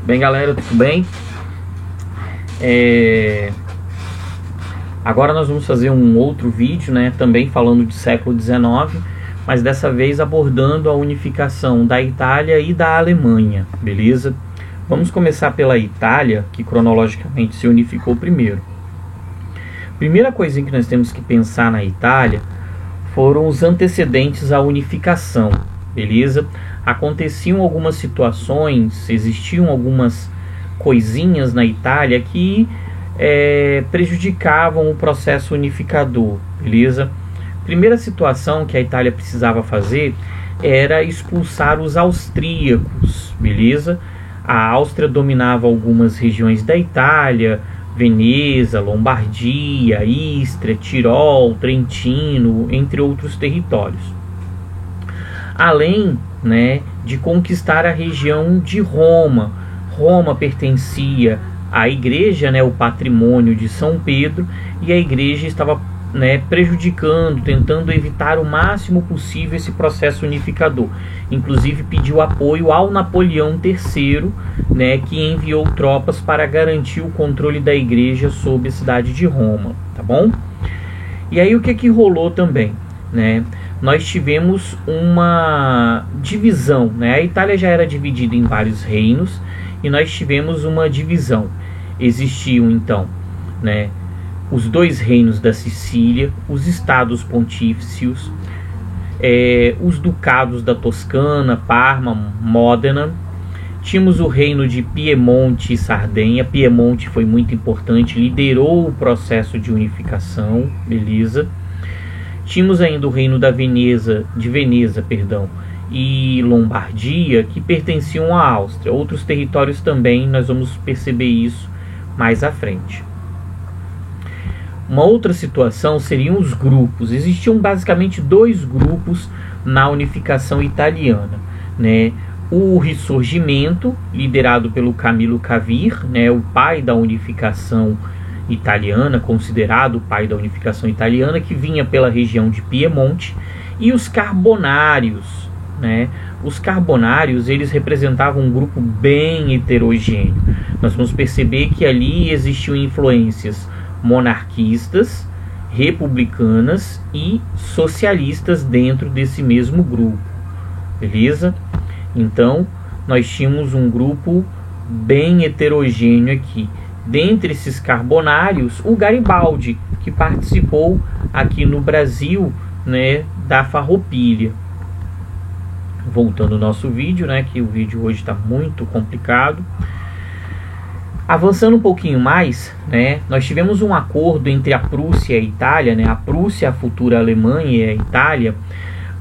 Bem, galera, tudo bem? Agora nós vamos fazer um outro vídeo, né, também falando de século XIX, mas dessa vez abordando a unificação da Itália e da Alemanha, beleza? Vamos começar pela Itália, que cronologicamente se unificou primeiro. Primeira coisa que nós temos que pensar na Itália foram os antecedentes à unificação, beleza? Aconteciam algumas situações, existiam algumas coisinhas na Itália que prejudicavam o processo unificador, beleza? Primeira situação que a Itália precisava fazer era expulsar os austríacos, beleza? A Áustria dominava algumas regiões da Itália, Veneza, Lombardia, Istria, Tirol, Trentino, entre outros territórios. Além, né, de conquistar a região de Roma. Roma pertencia à igreja, né, o patrimônio de São Pedro, e a igreja estava, né, prejudicando, tentando evitar o máximo possível esse processo unificador. Inclusive pediu apoio ao Napoleão III, né, que enviou tropas para garantir o controle da igreja sobre a cidade de Roma, tá bom? E aí o que rolou também, né? Nós tivemos uma divisão, né? A Itália já era dividida em vários reinos e nós tivemos uma divisão. Existiam então, né, os dois reinos da Sicília, os estados pontífices, os ducados da Toscana, Parma, Módena. Tínhamos o reino de Piemonte e Sardenha. Piemonte foi muito importante, liderou o processo de unificação, beleza? Tínhamos ainda o reino de Veneza, e Lombardia, que pertenciam à Áustria. Outros territórios também, nós vamos perceber isso mais à frente. Uma outra situação seriam os grupos. Existiam basicamente dois grupos na unificação italiana, né? O Risorgimento, liderado pelo Camillo Cavour, né, o pai da unificação italiana, considerado o pai da unificação italiana, que vinha pela região de Piemonte, e os Carbonários, né? Os Carbonários, eles representavam um grupo bem heterogêneo. Nós vamos perceber que ali existiam influências monarquistas, republicanas e socialistas dentro desse mesmo grupo, beleza? Então, nós tínhamos um grupo bem heterogêneo aqui. Dentre esses Carbonários, o Garibaldi, que participou aqui no Brasil, né, da Farroupilha. Voltando ao nosso vídeo, né, que o vídeo hoje está muito complicado. Avançando um pouquinho mais, né, nós tivemos um acordo entre a Prússia e a Itália, né, a Prússia, a futura Alemanha, e a Itália,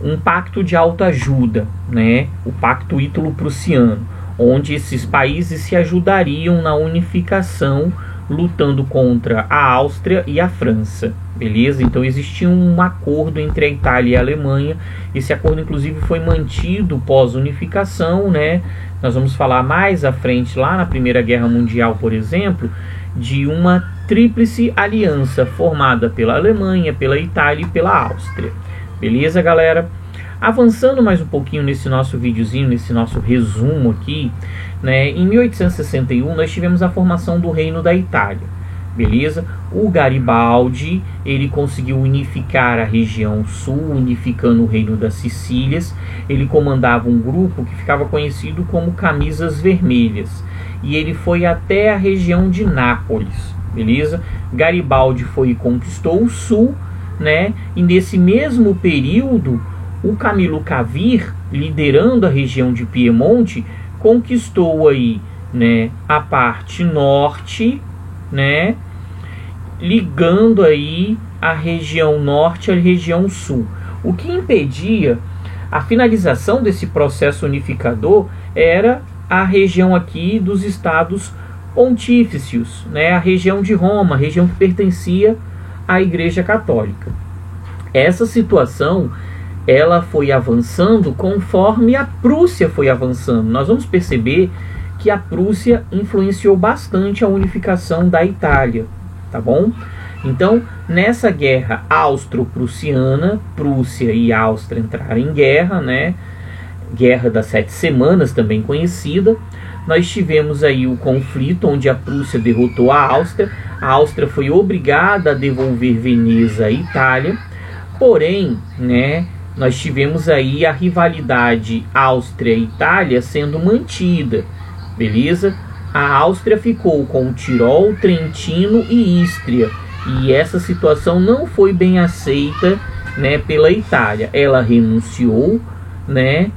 um pacto de autoajuda, né, o Pacto Ítalo-Prussiano, onde esses países se ajudariam na unificação, lutando contra a Áustria e a França, beleza? Então existia um acordo entre a Itália e a Alemanha. Esse acordo inclusive foi mantido pós-unificação, né? Nós vamos falar mais à frente, lá na Primeira Guerra Mundial, por exemplo, de uma tríplice aliança formada pela Alemanha, pela Itália e pela Áustria, beleza, galera? Avançando mais um pouquinho nesse nosso videozinho, nesse nosso resumo aqui, né, em 1861 nós tivemos a formação do Reino da Itália, beleza? O Garibaldi, ele conseguiu unificar a região sul, unificando o Reino das Sicílias. Ele comandava um grupo que ficava conhecido como Camisas Vermelhas, e ele foi até a região de Nápoles, beleza? Garibaldi foi e conquistou o sul, né? E nesse mesmo período, o Camillo Cavour, liderando a região de Piemonte, conquistou aí, né, a parte norte, né, ligando aí a região norte à região sul. O que impedia a finalização desse processo unificador era a região aqui dos estados pontífices, né, a região de Roma, a região que pertencia à Igreja Católica. Essa situação, ela foi avançando conforme a Prússia foi avançando. Nós vamos perceber que a Prússia influenciou bastante a unificação da Itália, tá bom? Então, nessa guerra austro-prussiana, Prússia e Áustria entraram em guerra, né? Guerra das 7 Semanas, também conhecida. nós tivemos aí o conflito onde a Prússia derrotou a Áustria foi obrigada a devolver Veneza à Itália, porém, né, nós tivemos aí a rivalidade Áustria-Itália sendo mantida, beleza? A Áustria ficou com o Tirol, Trentino e Istria, e essa situação não foi bem aceita, né, pela Itália. Ela renunciou, né,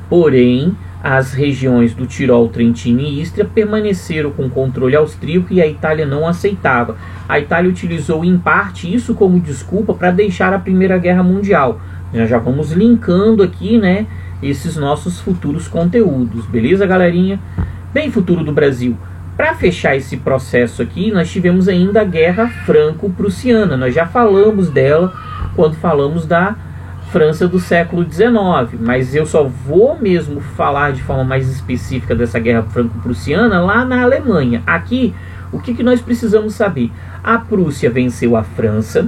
porém as regiões do Tirol, Trentino e Istria permaneceram com controle austríaco e a Itália não aceitava. A Itália utilizou em parte isso como desculpa para deixar a Primeira Guerra Mundial. Nós já vamos linkando aqui, né, esses nossos futuros conteúdos, beleza, galerinha? Bem, futuro do Brasil. Para fechar esse processo aqui, nós tivemos ainda a Guerra Franco-Prussiana. Nós já falamos dela quando falamos da França do século XIX, mas eu só vou mesmo falar de forma mais específica dessa Guerra Franco-Prussiana lá na Alemanha. Aqui, o que nós precisamos saber? A Prússia venceu a França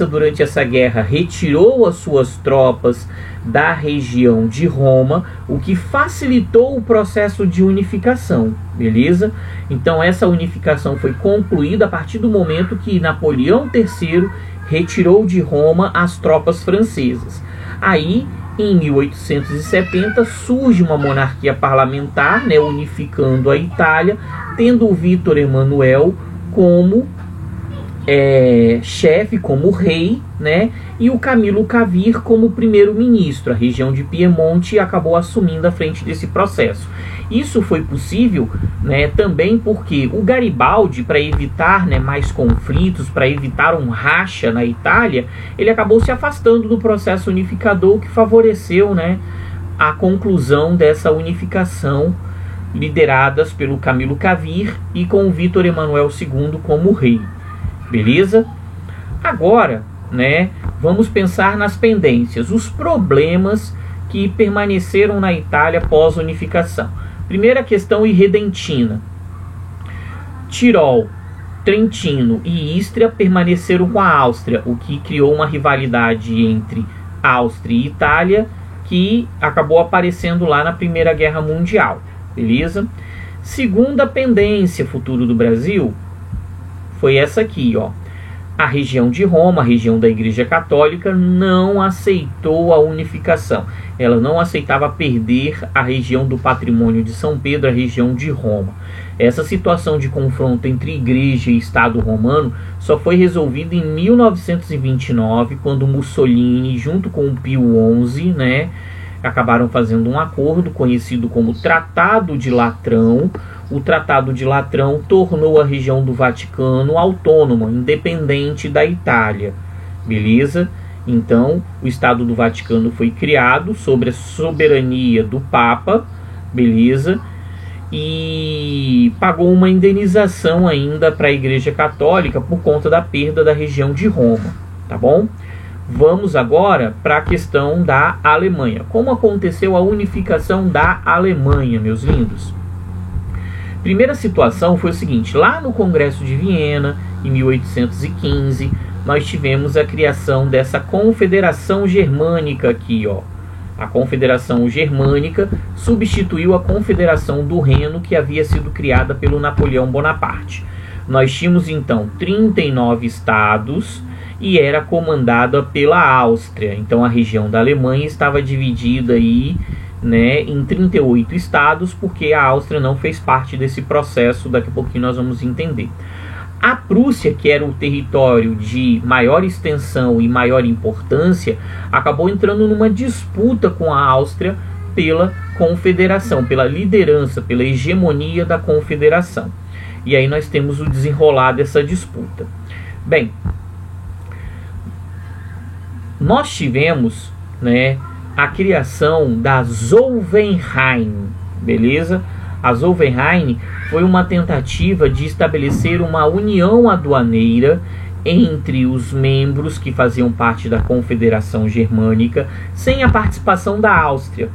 durante essa guerra retirou as suas tropas da região de Roma, o que facilitou o processo de unificação, beleza? Então essa unificação foi concluída a partir do momento que Napoleão III retirou de Roma as tropas francesas. Aí, em 1870, surge uma monarquia parlamentar, né, unificando a Itália, tendo o Vítor Emanuel como chefe, como rei, né, e o Camilo Cavir como primeiro-ministro. A região de Piemonte acabou assumindo a frente desse processo. Isso foi possível, né, também porque o Garibaldi, para evitar, né, mais conflitos, para evitar um racha na Itália, ele acabou se afastando do processo unificador, que favoreceu, né, a conclusão dessa unificação lideradas pelo Camilo Cavir e com o Vítor Emanuel II como rei. Beleza? Agora, né, vamos pensar nas pendências, os problemas que permaneceram na Itália pós-unificação. Primeira questão irredentina. Tirol, Trentino e Istria permaneceram com a Áustria, o que criou uma rivalidade entre Áustria e Itália, que acabou aparecendo lá na Primeira Guerra Mundial. Beleza? Segunda pendência, futuro do Brasil, foi essa aqui, ó. A região de Roma, a região da Igreja Católica, não aceitou a unificação. Ela não aceitava perder a região do patrimônio de São Pedro, a região de Roma. Essa situação de confronto entre Igreja e Estado romano só foi resolvida em 1929, quando Mussolini, junto com o Pio XI, né, acabaram fazendo um acordo conhecido como Tratado de Latrão. O Tratado de Latrão tornou a região do Vaticano autônoma, independente da Itália. Beleza? Então, o Estado do Vaticano foi criado sob a soberania do Papa, beleza? E pagou uma indenização ainda para a Igreja Católica por conta da perda da região de Roma, tá bom? Vamos agora para a questão da Alemanha. Como aconteceu a unificação da Alemanha, meus lindos? Primeira situação foi o seguinte: lá no Congresso de Viena, em 1815, nós tivemos a criação dessa Confederação Germânica aqui, ó. A Confederação Germânica substituiu a Confederação do Reno, que havia sido criada pelo Napoleão Bonaparte. Nós tínhamos então 39 estados e era comandada pela Áustria. Então a região da Alemanha estava dividida aí, né, em 38 estados, porque a Áustria não fez parte desse processo. Daqui a pouquinho nós vamos entender. A Prússia, que era o território de maior extensão e maior importância, acabou entrando numa disputa com a Áustria pela confederação, pela liderança, pela hegemonia da confederação. E aí nós temos o desenrolar dessa disputa. Bem, nós tivemos, né, a criação da Zollverein, beleza? A Zollverein foi uma tentativa de estabelecer uma união aduaneira entre os membros que faziam parte da Confederação Germânica, sem a participação da Áustria.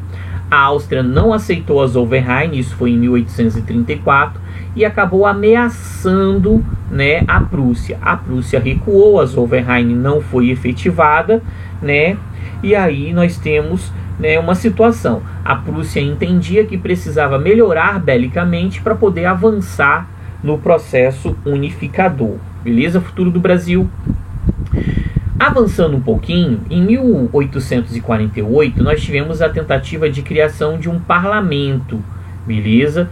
A Áustria não aceitou a Zollverein, isso foi em 1834, e acabou ameaçando, né, a Prússia. A Prússia recuou, a Zollverein não foi efetivada, né? E aí nós temos né, uma situação. A Prússia entendia que precisava melhorar belicamente para poder avançar no processo unificador. Beleza? Futuro do Brasil. Avançando um pouquinho, em 1848 nós tivemos a tentativa de criação de um parlamento, beleza?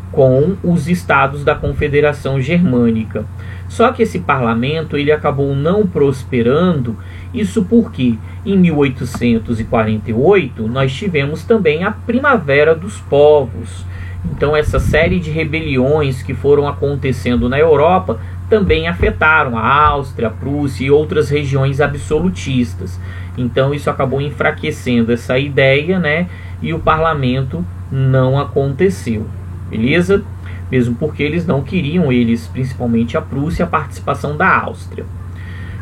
Com os estados da Confederação Germânica. Só que esse parlamento ele acabou não prosperando, isso porque em 1848 nós tivemos também a Primavera dos Povos. Então essa série de rebeliões que foram acontecendo na Europa também afetaram a Áustria, a Prússia e outras regiões absolutistas. Então isso acabou enfraquecendo essa ideia, né? E o parlamento não aconteceu. Beleza? Mesmo porque eles não queriam, principalmente a Prússia, a participação da Áustria.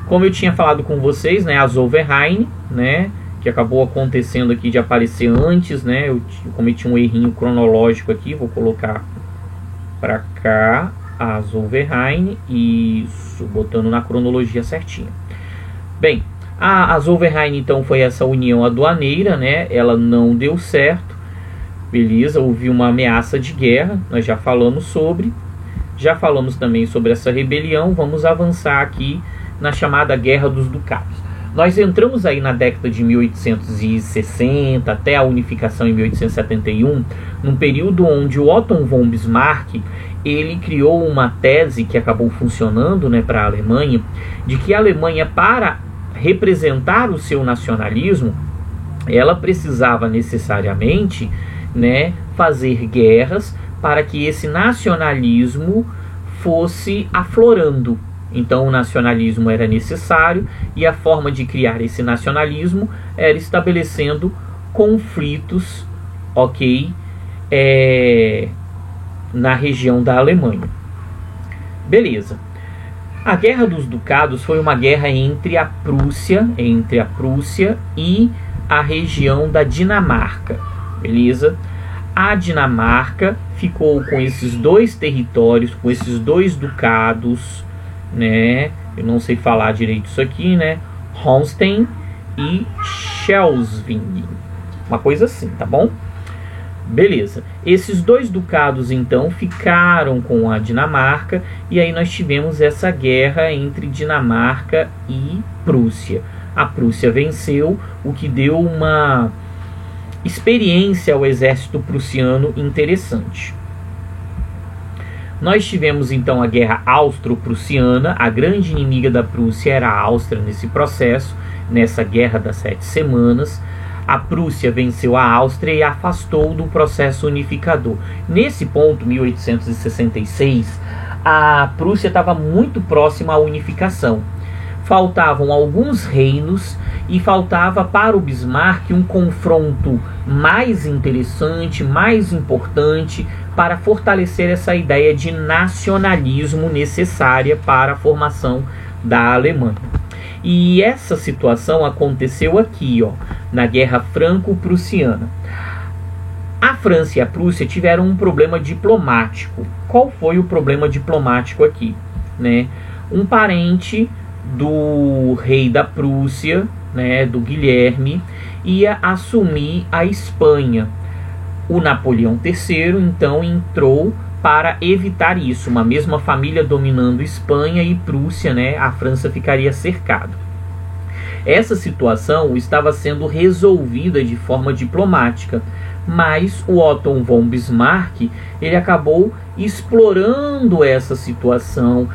Como eu tinha falado com vocês, né, a Zollverein, né, que acabou acontecendo aqui de aparecer antes, né, eu cometi um errinho cronológico aqui, vou colocar para cá a Zollverein, isso, botando na cronologia certinha. Bem, a Zollverein então foi essa união aduaneira, né, ela não deu certo. Beleza, houve uma ameaça de guerra, nós já falamos sobre. Já falamos também sobre essa rebelião. Vamos avançar aqui na chamada Guerra dos Ducados. Nós entramos aí na década de 1860 até a unificação em 1871, num período onde o Otto von Bismarck ele criou uma tese que acabou funcionando, né, para a Alemanha, de que a Alemanha, para representar o seu nacionalismo, ela precisava necessariamente, né, fazer guerras para que esse nacionalismo fosse aflorando. Então o nacionalismo era necessário e a forma de criar esse nacionalismo era estabelecendo conflitos, ok, na região da Alemanha. Beleza. A Guerra dos Ducados foi uma guerra entre a Prússia e a região da Dinamarca. Beleza? A Dinamarca ficou com esses dois territórios, com esses dois ducados, né? Eu não sei falar direito isso aqui, né? Holstein e Schleswig. Uma coisa assim, tá bom? Beleza. Esses dois ducados, então, ficaram com a Dinamarca. E aí nós tivemos essa guerra entre Dinamarca e Prússia. A Prússia venceu, o que deu uma experiência ao exército prussiano interessante. Nós tivemos então a guerra austro-prussiana. A grande inimiga da Prússia era a Áustria nesse processo, nessa guerra das 7 semanas. A Prússia venceu a Áustria e afastou do processo unificador. Nesse ponto, 1866, a Prússia estava muito próxima à unificação. Faltavam alguns reinos e faltava para o Bismarck um confronto mais interessante, mais importante, para fortalecer essa ideia de nacionalismo necessária para a formação da Alemanha. E essa situação aconteceu aqui, ó, na Guerra Franco-Prussiana. A França e a Prússia tiveram um problema diplomático. Qual foi o problema diplomático aqui, né? Um parente do rei da Prússia, né, do Guilherme, ia assumir a Espanha. O Napoleão III, então, entrou para evitar isso. Uma mesma família dominando Espanha e Prússia, né, a França ficaria cercada. Essa situação estava sendo resolvida de forma diplomática, mas o Otto von Bismarck ele acabou explorando essa situação,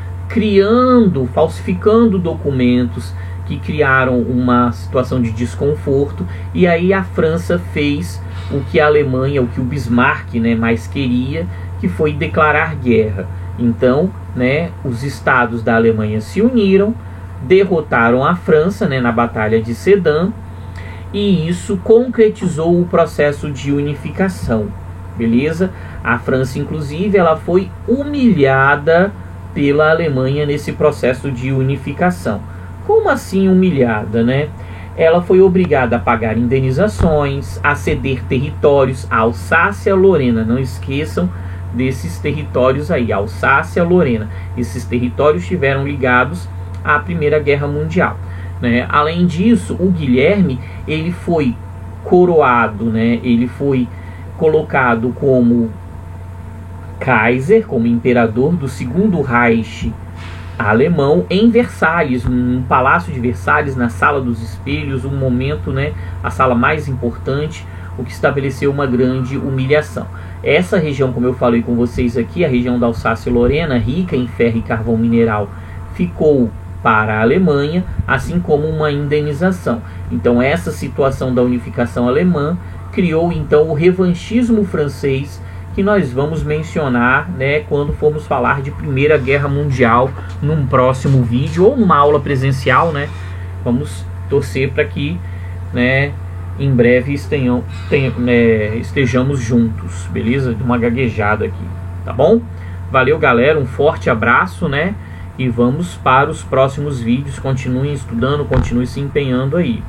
falsificando documentos que criaram uma situação de desconforto, e aí a França fez o que a Alemanha, o que o Bismarck, né, mais queria, que foi declarar guerra. Então, né, os estados da Alemanha se uniram, derrotaram a França, né, na Batalha de Sedan, e isso concretizou o processo de unificação. Beleza? A França, inclusive, ela foi humilhada pela Alemanha nesse processo de unificação. Como assim humilhada, né? Ela foi obrigada a pagar indenizações, a ceder territórios, a Alsácia-Lorena. Não esqueçam desses territórios aí, Alsácia-Lorena. Esses territórios estiveram ligados à Primeira Guerra Mundial, né? Além disso, o Guilherme ele foi coroado, né? Ele foi colocado como Kaiser, como imperador do Segundo Reich alemão, em Versalhes, no Palácio de Versalhes, na Sala dos Espelhos, um momento, né, a sala mais importante, o que estabeleceu uma grande humilhação. Essa região, como eu falei com vocês aqui, a região da Alsácia-Lorena, rica em ferro e carvão mineral, ficou para a Alemanha, assim como uma indenização. Então essa situação da unificação alemã criou então o revanchismo francês, que nós vamos mencionar, né, quando formos falar de Primeira Guerra Mundial num próximo vídeo ou numa aula presencial, né? Vamos torcer para que, né, em breve estejamos juntos, beleza? De uma gaguejada aqui, tá bom? Valeu, galera, um forte abraço, né? E vamos para os próximos vídeos. Continuem estudando, continuem se empenhando aí.